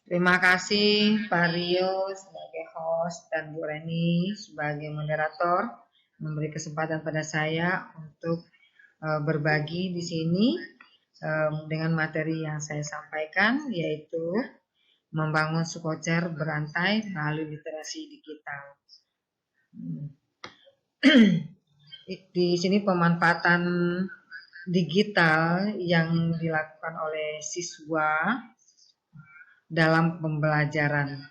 Terima kasih Pak Rio sebagai host dan Bu Reni sebagai moderator memberi kesempatan pada saya untuk berbagi di sini dengan materi yang saya sampaikan, yaitu membangun Sukocer berantai melalui literasi digital. Di sini pemanfaatan digital yang dilakukan oleh siswa dalam pembelajaran.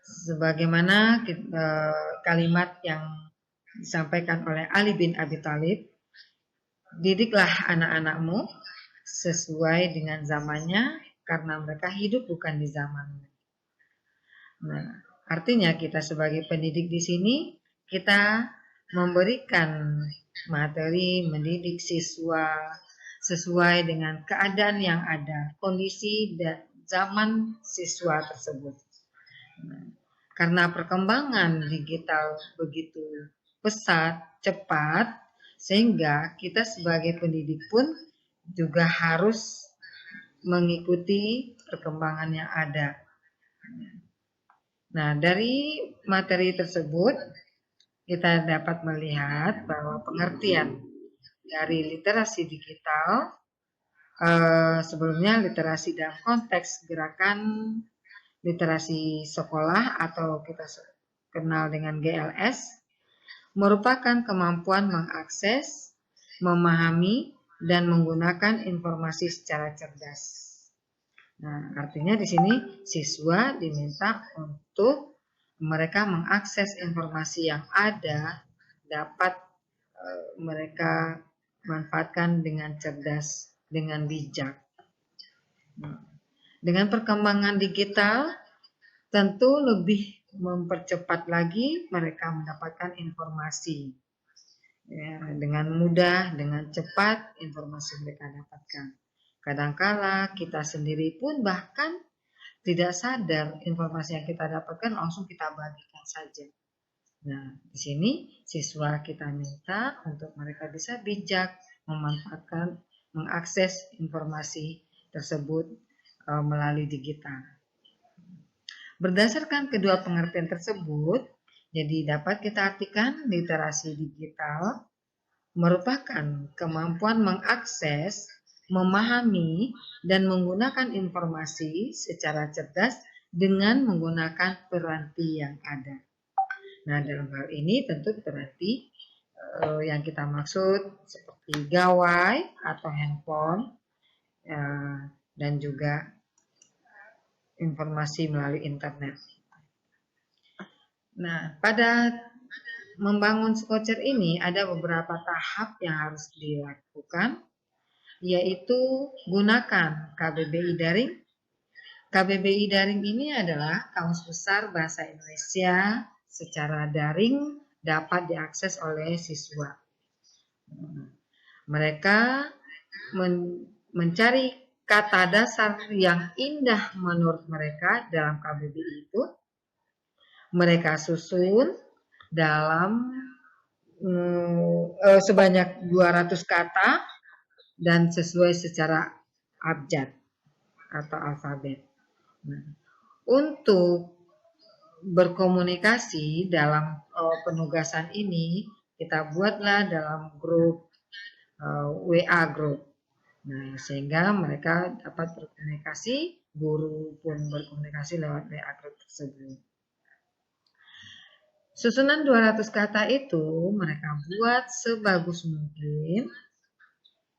Sebagaimana kalimat yang disampaikan oleh Ali bin Abi Thalib, didiklah anak-anakmu sesuai dengan zamannya karena mereka hidup bukan di zamannya. Nah, artinya kita sebagai pendidik di sini kita memberikan materi mendidik siswa sesuai dengan keadaan yang ada, kondisi dan zaman siswa tersebut. Nah, karena perkembangan digital begitu pesat, cepat, sehingga kita sebagai pendidik pun juga harus mengikuti perkembangan yang ada. Nah, dari materi tersebut kita dapat melihat bahwa pengertian dari literasi digital sebelumnya literasi dalam konteks gerakan literasi sekolah atau kita kenal dengan GLS merupakan kemampuan mengakses, memahami, dan menggunakan informasi secara cerdas. Nah, artinya di sini siswa diminta untuk mereka mengakses informasi yang ada dapat mereka manfaatkan dengan cerdas, dengan bijak. Dengan perkembangan digital, tentu lebih mempercepat lagi mereka mendapatkan informasi. Ya, dengan mudah, dengan cepat informasi mereka dapatkan. Kadangkala kita sendiri pun bahkan tidak sadar informasi yang kita dapatkan langsung kita bagikan saja. Nah, di sini siswa kita minta untuk mereka bisa bijak memanfaatkan, mengakses informasi tersebut melalui digital. Berdasarkan kedua pengertian tersebut, jadi dapat kita artikan literasi digital merupakan kemampuan mengakses, memahami, dan menggunakan informasi secara cerdas dengan menggunakan peranti yang ada. Nah, dalam hal ini tentu peranti yang kita maksud seperti gawai atau handphone dan juga informasi melalui internet. Nah, pada membangun Sukocer ini ada beberapa tahap yang harus dilakukan, yaitu gunakan KBBI Daring. KBBI Daring ini adalah Kamus Besar Bahasa Indonesia secara daring dapat diakses oleh siswa. Mereka mencari kata dasar yang indah menurut mereka dalam KBBI itu. Mereka susun dalam sebanyak 200 kata dan sesuai secara abjad atau alfabet. Nah, untuk berkomunikasi dalam penugasan ini kita buatlah dalam grup WA group. Nah, sehingga mereka dapat berkomunikasi, guru pun berkomunikasi lewat WA group tersebut. Susunan 200 kata itu mereka buat sebagus mungkin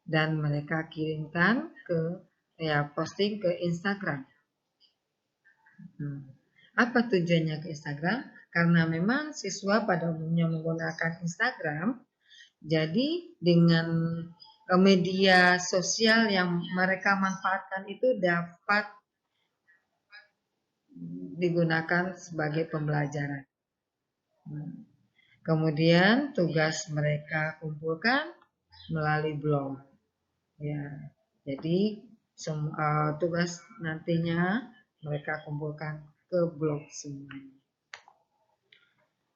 dan mereka kirimkan posting ke Instagram. Apa tujuannya ke Instagram? Karena memang siswa pada umumnya menggunakan Instagram, jadi dengan media sosial yang mereka manfaatkan itu dapat digunakan sebagai pembelajaran. Kemudian tugas mereka kumpulkan melalui blog. Ya, jadi tugas nantinya mereka kumpulkan ke blog semuanya.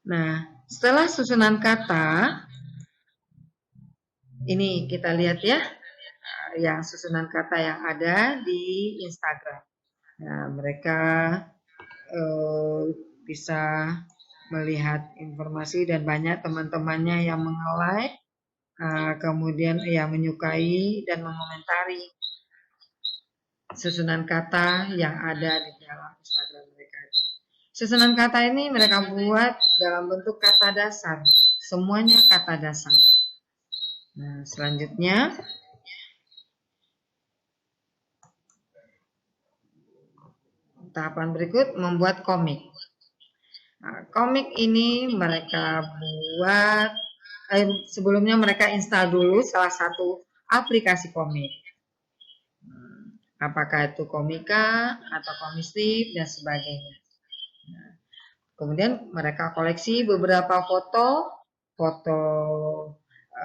Nah, setelah susunan kata, ini kita lihat ya, yang susunan kata yang ada di Instagram. Nah, mereka bisa melihat informasi dan banyak teman-temannya yang meng-like, kemudian menyukai dan mengomentari susunan kata yang ada di dalam Instagram mereka. Susunan kata ini mereka buat dalam bentuk kata dasar, semuanya kata dasar. Nah, selanjutnya tahapan berikut membuat komik. Nah, komik ini mereka buat sebelumnya mereka install dulu salah satu aplikasi komik. Apakah itu Komika atau Komistif dan sebagainya. Nah, kemudian mereka koleksi beberapa foto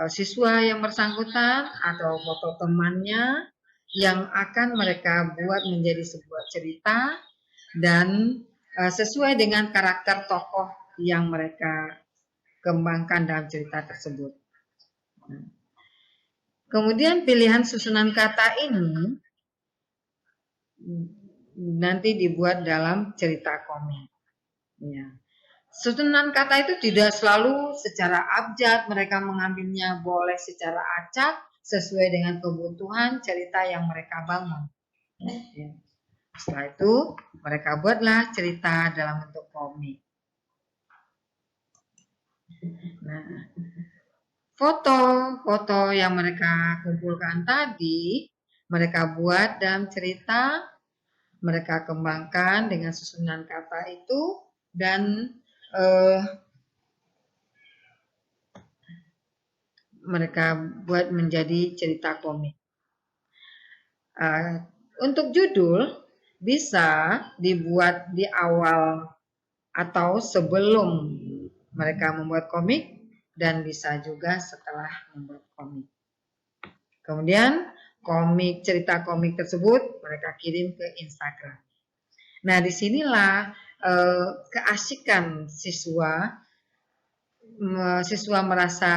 siswa yang bersangkutan atau foto temannya yang akan mereka buat menjadi sebuah cerita dan sesuai dengan karakter tokoh yang mereka kembangkan dalam cerita tersebut. Kemudian pilihan susunan kata ini nanti dibuat dalam cerita komik. Ya. Susunan kata itu tidak selalu secara abjad, mereka mengambilnya boleh secara acak sesuai dengan kebutuhan cerita yang mereka bangun. Ya. Setelah itu mereka buatlah cerita dalam bentuk komik. Nah, foto-foto yang mereka kumpulkan tadi mereka buat dalam cerita, mereka kembangkan dengan susunan kata itu dan mereka buat menjadi cerita komik. Untuk judul bisa dibuat di awal atau sebelum mereka membuat komik dan bisa juga setelah membuat komik. Kemudian cerita komik tersebut mereka kirim ke Instagram. Nah, disinilah keasikan siswa merasa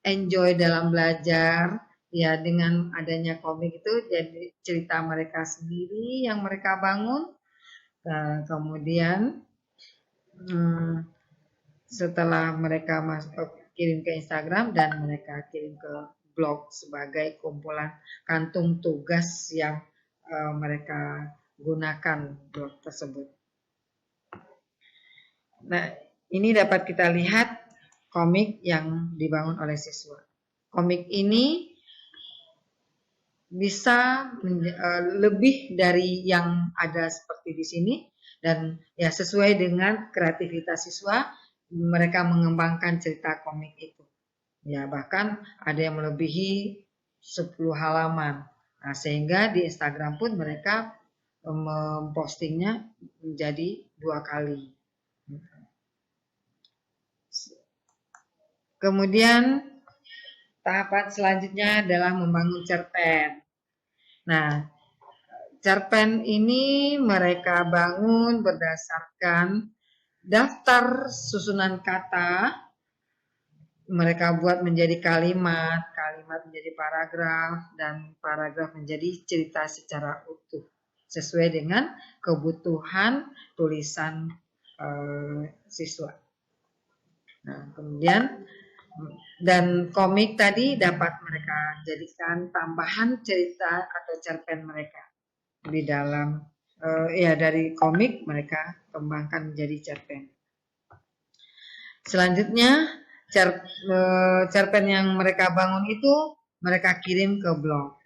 enjoy dalam belajar ya dengan adanya komik itu jadi cerita mereka sendiri yang mereka bangun. Kemudian setelah mereka kirim ke Instagram dan mereka kirim ke blog sebagai kumpulan kantung tugas yang mereka gunakan blog tersebut. Nah, ini dapat kita lihat komik yang dibangun oleh siswa. Komik ini bisa lebih dari yang ada seperti di sini dan ya sesuai dengan kreativitas siswa mereka mengembangkan cerita komik itu. Ya, bahkan ada yang melebihi 10 halaman. Nah, sehingga di Instagram pun mereka mempostingnya menjadi 2 kali. Kemudian tahapan selanjutnya adalah membangun cerpen. Nah, cerpen ini mereka bangun berdasarkan daftar susunan kata. Mereka buat menjadi kalimat, kalimat menjadi paragraf, dan paragraf menjadi cerita secara utuh sesuai dengan kebutuhan tulisan siswa. Nah, kemudian dan komik tadi dapat mereka jadikan tambahan cerita atau cerpen mereka di dalam dari komik mereka kembangkan menjadi cerpen. Selanjutnya cerpen yang mereka bangun itu mereka kirim ke blog.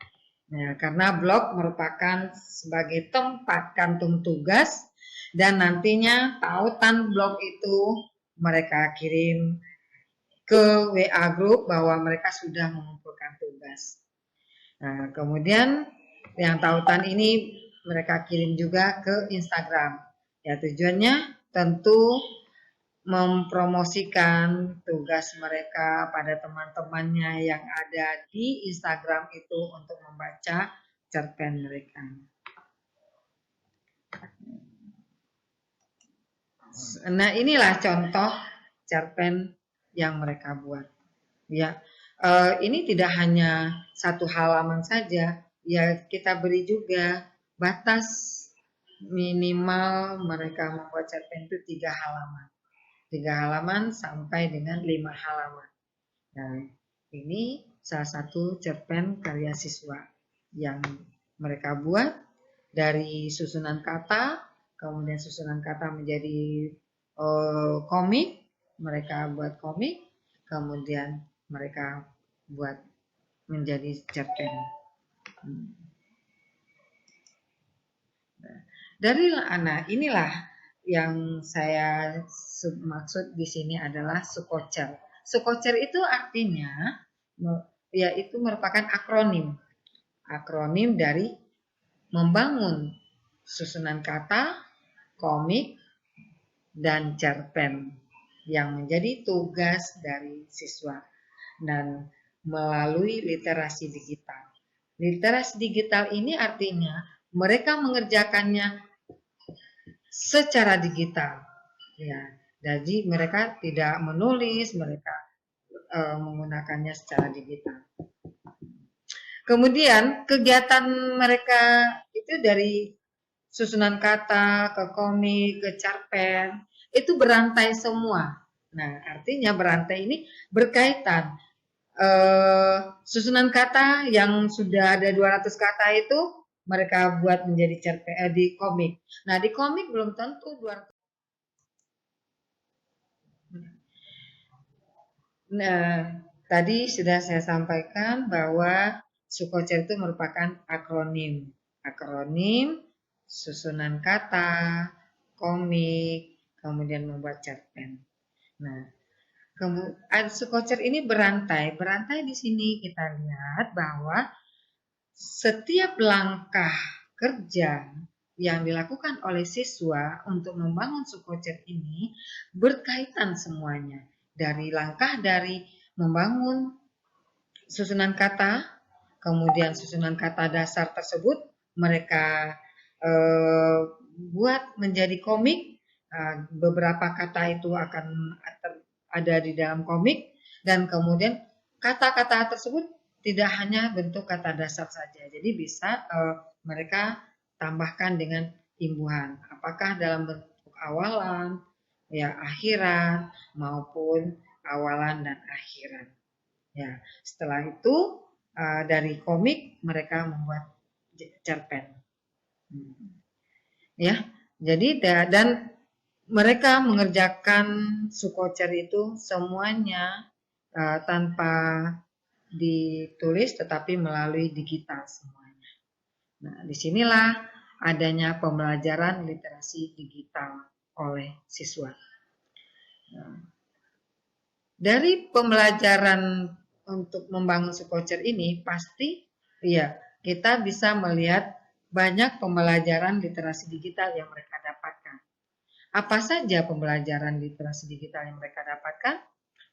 Ya, karena blog merupakan sebagai tempat kantung tugas dan nantinya tautan blog itu mereka kirim ke WA group bahwa mereka sudah mengumpulkan tugas. Nah, kemudian yang tautan ini mereka kirim juga ke Instagram. Ya, tujuannya tentu mempromosikan tugas mereka pada teman-temannya yang ada di Instagram itu untuk membaca cerpen mereka. Nah, inilah contoh cerpen yang mereka buat. Ya, Ini tidak hanya satu halaman saja, ya kita beri juga batas minimal mereka membuat cerpen itu 3 halaman. 3 halaman sampai dengan 5 halaman. Nah, ini salah satu cerpen karya siswa yang mereka buat dari susunan kata, kemudian susunan kata menjadi komik, mereka buat komik, kemudian mereka buat menjadi cerpen. Dari anak inilah yang saya maksud di sini adalah Sukocer. Sukocer itu artinya yaitu merupakan akronim dari membangun susunan kata, komik, dan cerpen yang menjadi tugas dari siswa dan melalui literasi digital. Literasi digital ini artinya mereka mengerjakannya secara digital, ya. Jadi mereka tidak menulis, mereka menggunakannya secara digital. Kemudian kegiatan mereka itu dari susunan kata ke komik ke cerpen itu berantai semua. Nah, artinya berantai ini berkaitan. Susunan kata yang sudah ada 200 kata itu mereka buat menjadi cerpen di komik. Nah, di komik belum tentu 200. Nah, tadi sudah saya sampaikan bahwa Sukocer itu merupakan akronim susunan kata, komik, kemudian membuat cerpen. Nah, Sukocer ini berantai. Berantai di sini kita lihat bahwa setiap langkah kerja yang dilakukan oleh siswa untuk membangun Sukocer ini berkaitan semuanya. Dari langkah dari membangun susunan kata, kemudian susunan kata dasar tersebut mereka buat menjadi komik. Beberapa kata itu akan ada di dalam komik dan kemudian kata-kata tersebut tidak hanya bentuk kata dasar saja. Jadi bisa mereka tambahkan dengan imbuhan. Apakah dalam bentuk awalan, ya akhiran maupun awalan dan akhiran. Ya, setelah itu dari komik mereka membuat cerpen. Ya, jadi dan mereka mengerjakan Sukocer itu semuanya tanpa ditulis tetapi melalui digital semuanya. Nah, disinilah adanya pembelajaran literasi digital oleh siswa. Nah, dari pembelajaran untuk membangun Sukocer ini pasti ya kita bisa melihat banyak pembelajaran literasi digital yang mereka dapatkan. Apa saja pembelajaran literasi digital yang mereka dapatkan?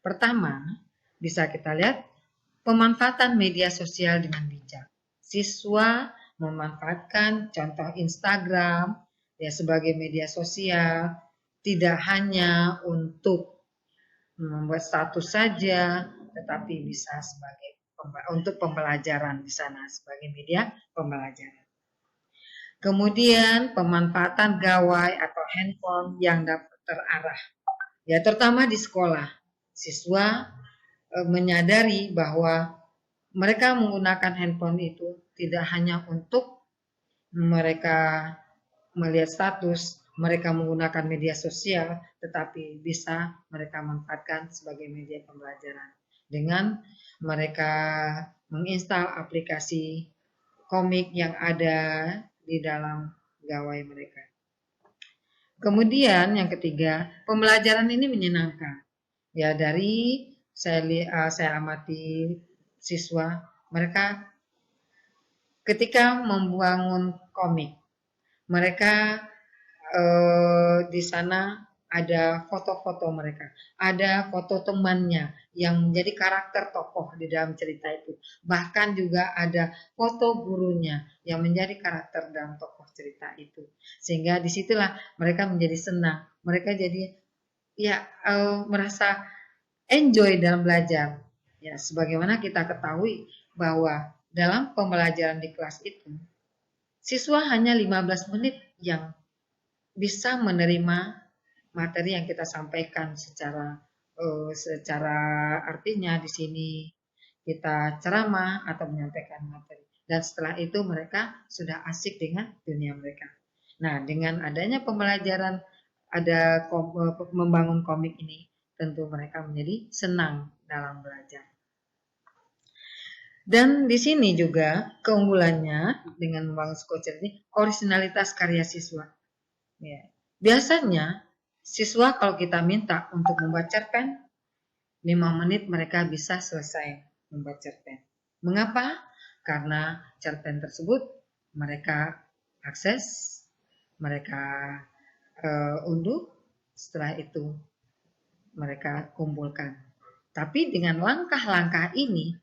Pertama, bisa kita lihat pemanfaatan media sosial dengan bijak. Siswa memanfaatkan contoh Instagram ya sebagai media sosial tidak hanya untuk membuat status saja, tetapi bisa sebagai untuk pembelajaran di sana sebagai media pembelajaran. Kemudian pemanfaatan gawai atau handphone yang dapat terarah. Ya, terutama di sekolah. Siswa menyadari bahwa mereka menggunakan handphone itu tidak hanya untuk mereka melihat status, mereka menggunakan media sosial, tetapi bisa mereka manfaatkan sebagai media pembelajaran. Dengan mereka menginstal aplikasi komik yang ada di dalam gawai mereka. Kemudian yang ketiga, pembelajaran ini menyenangkan. Ya, dari saya amati siswa, mereka ketika membangun komik, mereka di sana ada foto-foto mereka, ada foto temannya yang menjadi karakter tokoh di dalam cerita itu. Bahkan juga ada foto gurunya yang menjadi karakter dalam tokoh cerita itu. Sehingga disitulah mereka menjadi senang, mereka jadi ya merasa enjoy dalam belajar. Ya, sebagaimana kita ketahui bahwa dalam pembelajaran di kelas itu, siswa hanya 15 menit yang bisa menerima materi yang kita sampaikan secara artinya di sini kita ceramah atau menyampaikan materi. Dan setelah itu mereka sudah asik dengan dunia mereka. Nah, dengan adanya pembelajaran membangun komik ini, tentu mereka menjadi senang dalam belajar. Dan di sini juga keunggulannya dengan membangun Skocer ini originalitas karya siswa. Ya. Biasanya siswa kalau kita minta untuk membuat cerpen, 5 menit mereka bisa selesai membuat cerpen. Mengapa? Karena cerpen tersebut mereka akses, mereka unduh, setelah itu mereka kumpulkan. Tapi dengan langkah-langkah ini,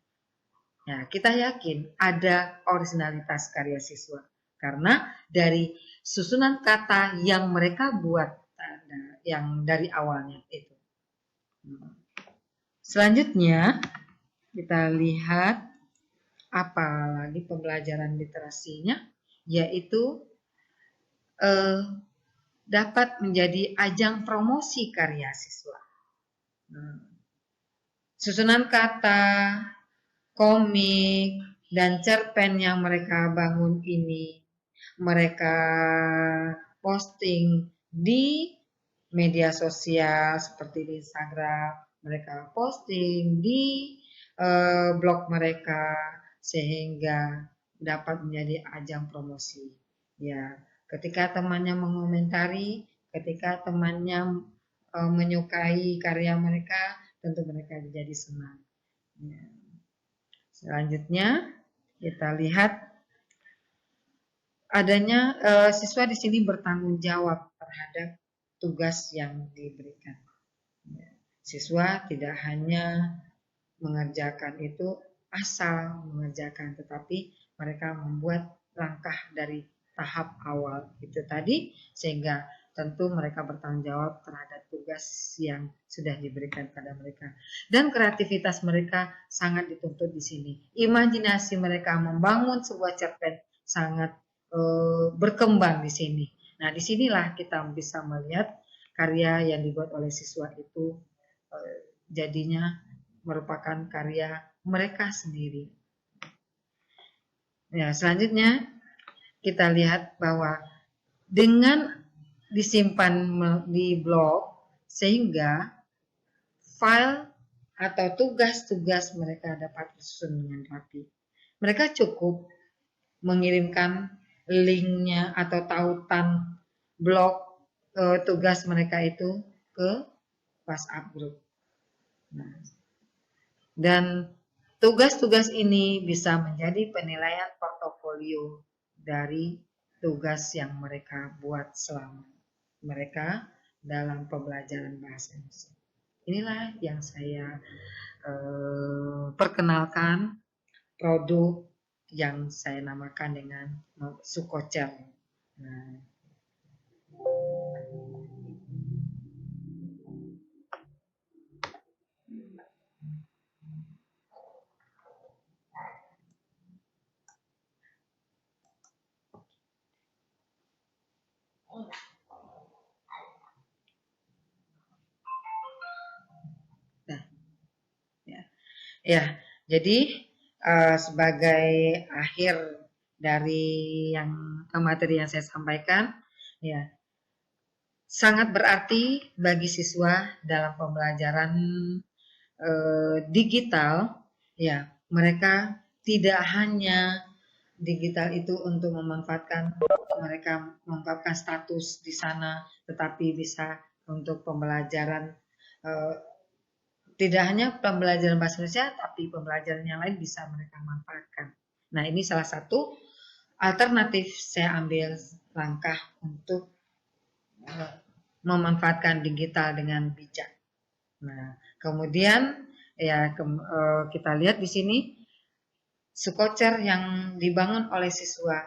ya, kita yakin ada originalitas karya siswa. Karena dari susunan kata yang mereka buat yang dari awalnya itu. Selanjutnya kita lihat apa lagi pembelajaran literasinya, yaitu dapat menjadi ajang promosi karya siswa. Susunan kata, komik, dan cerpen yang mereka bangun ini, mereka posting di media sosial seperti di Instagram, mereka posting di blog mereka sehingga dapat menjadi ajang promosi. Ya, ketika temannya mengomentari, ketika temannya menyukai karya mereka, tentu mereka jadi senang. Ya. Selanjutnya kita lihat adanya siswa di sini bertanggung jawab terhadap tugas yang diberikan. Siswa tidak hanya mengerjakan itu asal mengerjakan, tetapi mereka membuat langkah dari tahap awal itu tadi, sehingga tentu mereka bertanggung jawab terhadap tugas yang sudah diberikan pada mereka. Dan kreativitas mereka sangat dituntut di sini. Imajinasi mereka membangun sebuah cerpen sangat berkembang di sini. Nah, disinilah kita bisa melihat karya yang dibuat oleh siswa itu jadinya merupakan karya mereka sendiri. Ya, selanjutnya kita lihat bahwa dengan disimpan di blog sehingga file atau tugas-tugas mereka dapat disusun dengan rapi. Mereka cukup mengirimkan linknya atau tautan blog tugas mereka itu ke WhatsApp group. Nah, dan tugas-tugas ini bisa menjadi penilaian portofolio dari tugas yang mereka buat selama mereka dalam pembelajaran bahasa Indonesia. Inilah yang saya perkenalkan produk yang saya namakan dengan Skocer. Nah, ya, jadi sebagai akhir dari materi yang saya sampaikan, ya, sangat berarti bagi siswa dalam pembelajaran digital, ya, mereka tidak hanya digital itu untuk mereka memanfaatkan status di sana, tetapi bisa untuk pembelajaran tidak hanya pembelajaran bahasa Indonesia, tapi pembelajaran yang lain bisa mereka manfaatkan. Nah, ini salah satu alternatif saya ambil langkah untuk memanfaatkan digital dengan bijak. Nah, kemudian ya kita lihat di sini Skocer yang dibangun oleh siswa,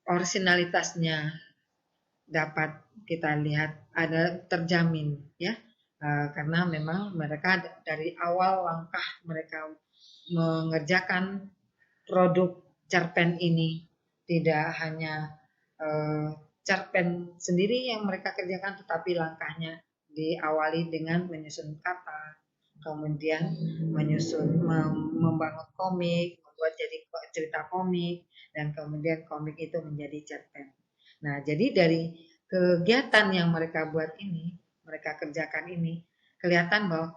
originalitasnya dapat kita lihat ada terjamin, ya. karena memang mereka dari awal langkah mereka mengerjakan produk cerpen ini tidak hanya cerpen sendiri yang mereka kerjakan, tetapi langkahnya diawali dengan menyusun kata, kemudian membangun komik, membuat jadi cerita komik, dan kemudian komik itu menjadi cerpen. Nah, jadi dari kegiatan yang mereka buat ini, mereka kerjakan ini, kelihatan bahwa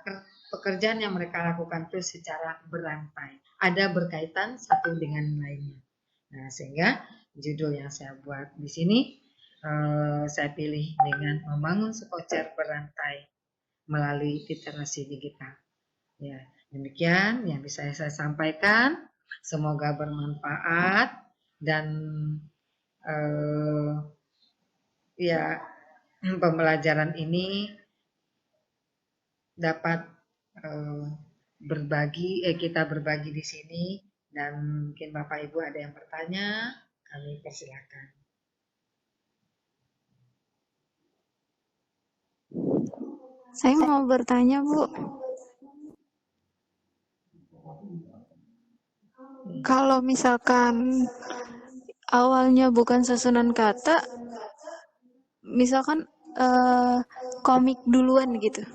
pekerjaan yang mereka lakukan itu secara berantai, ada berkaitan satu dengan lainnya. Nah, sehingga judul yang saya buat di sini saya pilih dengan membangun sekocer berantai melalui literasi digital. Ya, demikian yang bisa saya sampaikan. Semoga bermanfaat dan ya pembelajaran ini dapat kita berbagi di sini, dan mungkin Bapak Ibu ada yang bertanya, kami persilakan. Saya mau bertanya, Bu. Kalau misalkan awalnya bukan susunan kata, misalkan komik duluan gitu.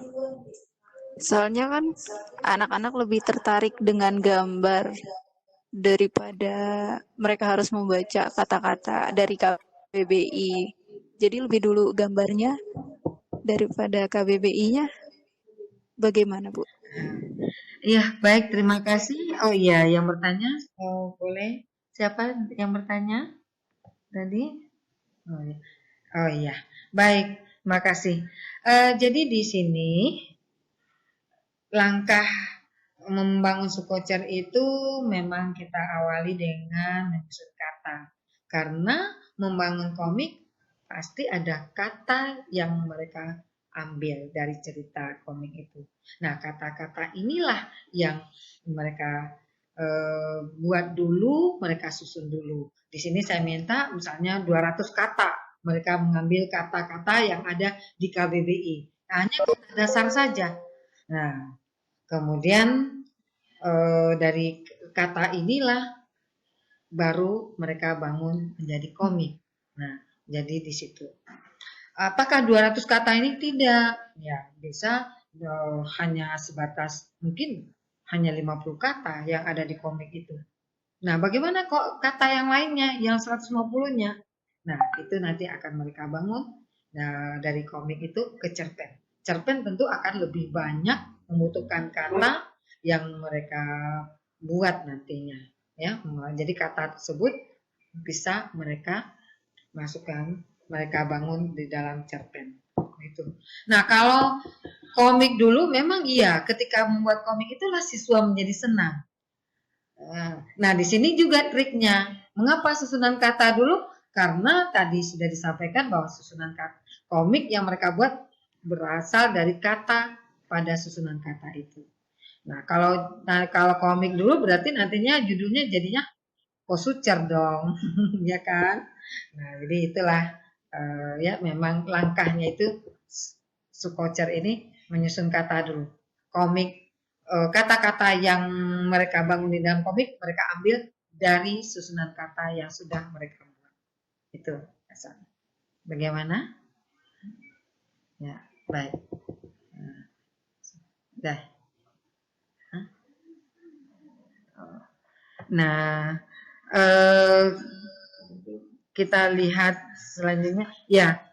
Soalnya kan anak-anak lebih tertarik dengan gambar daripada mereka harus membaca kata-kata dari KBBI. Jadi lebih dulu gambarnya daripada KBBI-nya. Bagaimana, Bu? Iya, baik, terima kasih. Oh iya, yang bertanya, boleh. Siapa yang bertanya tadi? Oh iya, baik, makasih. Jadi di sini langkah membangun sukocer itu memang kita awali dengan menyusun kata, karena membangun komik pasti ada kata yang mereka ambil dari cerita komik itu. Nah, kata-kata inilah yang mereka buat dulu, mereka susun dulu. Di sini saya minta misalnya 200 kata, mereka mengambil kata-kata yang ada di KBBI. Nah, hanya kata dasar saja. Nah, kemudian dari kata inilah baru mereka bangun menjadi komik. Nah, jadi di situ. Apakah 200 kata ini tidak? Ya, bisa hanya sebatas mungkin hanya 50 kata yang ada di komik itu. Nah, bagaimana kok kata yang lainnya, yang 150-nya? Nah, itu nanti akan mereka bangun dari komik itu ke cerpen. Cerpen tentu akan lebih banyak membutuhkan kata yang mereka buat nantinya. Ya, jadi kata tersebut bisa mereka masukkan, mereka bangun di dalam cerpen. Itu. Nah, kalau komik dulu memang iya, ketika membuat komik itulah siswa menjadi senang. Nah, di sini juga triknya. Mengapa susunan kata dulu? Karena tadi sudah disampaikan bahwa susunan kata komik yang mereka buat berasal dari kata pada susunan kata itu. Nah, kalau komik dulu berarti nantinya judulnya jadinya Kosucer dong, ya kan? Nah, jadi itulah ya memang langkahnya itu Sukocer ini menyusun kata dulu. Komik kata-kata yang mereka bangun di dalam komik mereka ambil dari susunan kata yang sudah mereka buat. Itu asalnya. Bagaimana? Ya, baik. Dah. Nah, kita lihat selanjutnya. Ya,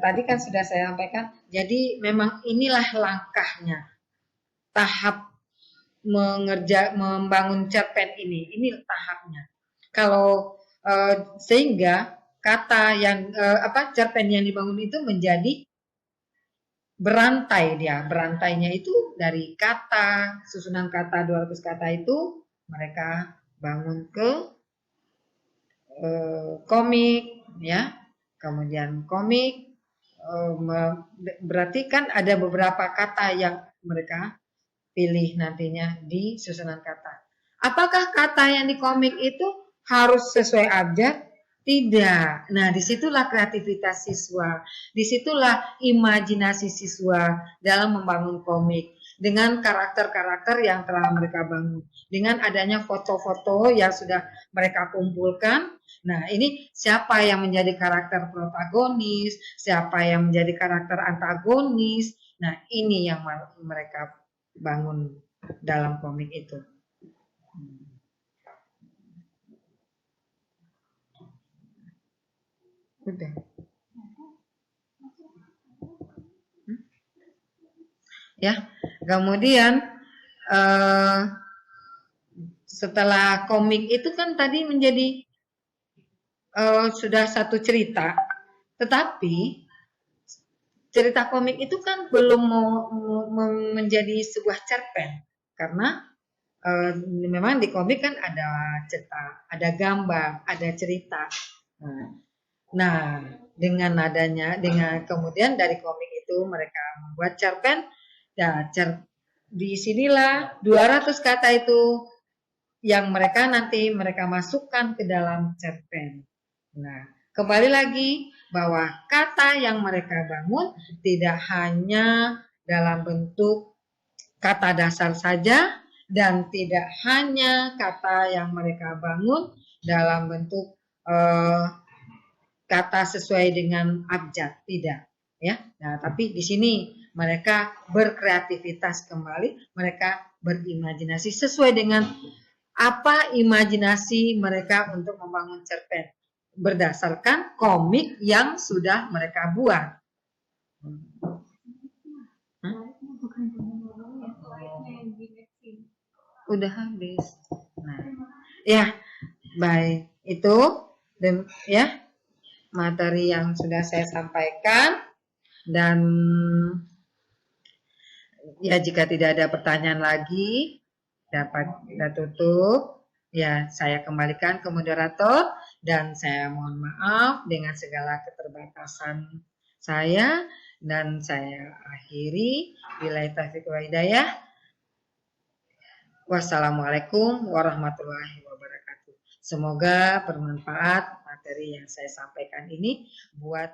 tadi kan sudah saya sampaikan. Jadi memang inilah langkahnya. Tahap membangun cerpen ini tahapnya. Kalau sehingga kata yang cerpen yang dibangun itu menjadi berantai dia. Berantainya itu dari kata, susunan kata 200 kata itu mereka bangun ke komik, ya. Kemudian komik berarti kan ada beberapa kata yang mereka pilih nantinya di susunan kata. Apakah kata yang di komik itu harus sesuai abjad? Tidak. Nah, disitulah kreativitas siswa, disitulah imajinasi siswa dalam membangun komik dengan karakter-karakter yang telah mereka bangun. Dengan adanya foto-foto yang sudah mereka kumpulkan, nah ini siapa yang menjadi karakter protagonis, siapa yang menjadi karakter antagonis. Nah, ini yang mereka bangun dalam komik itu. Udah. Ya, kemudian setelah komik itu kan tadi menjadi sudah satu cerita, tetapi cerita komik itu kan belum mau menjadi sebuah cerpen, karena memang di komik kan ada cerita, ada gambar, ada cerita. Nah, dengan kemudian dari komik itu mereka membuat cerpen. Ya, di sinilah 200 kata itu yang nanti mereka masukkan ke dalam cerpen. Nah, kembali lagi bahwa kata yang mereka bangun tidak hanya dalam bentuk kata dasar saja dan tidak hanya kata yang mereka bangun dalam bentuk kata sesuai dengan abjad, tidak, ya. Nah, tapi di sini mereka berkreativitas kembali, mereka berimajinasi sesuai dengan apa imajinasi mereka untuk membangun cerpen berdasarkan komik yang sudah mereka buat. Udah habis. Nah, ya, baik. Itu dan ya materi yang sudah saya sampaikan, dan ya jika tidak ada pertanyaan lagi dapat kita tutup. Ya, saya kembalikan ke moderator dan saya mohon maaf dengan segala keterbatasan saya, dan saya akhiri. Billahi taufiq wal hidayah. Wassalamualaikum warahmatullahi wabarakatuh. Semoga bermanfaat materi yang saya sampaikan ini buat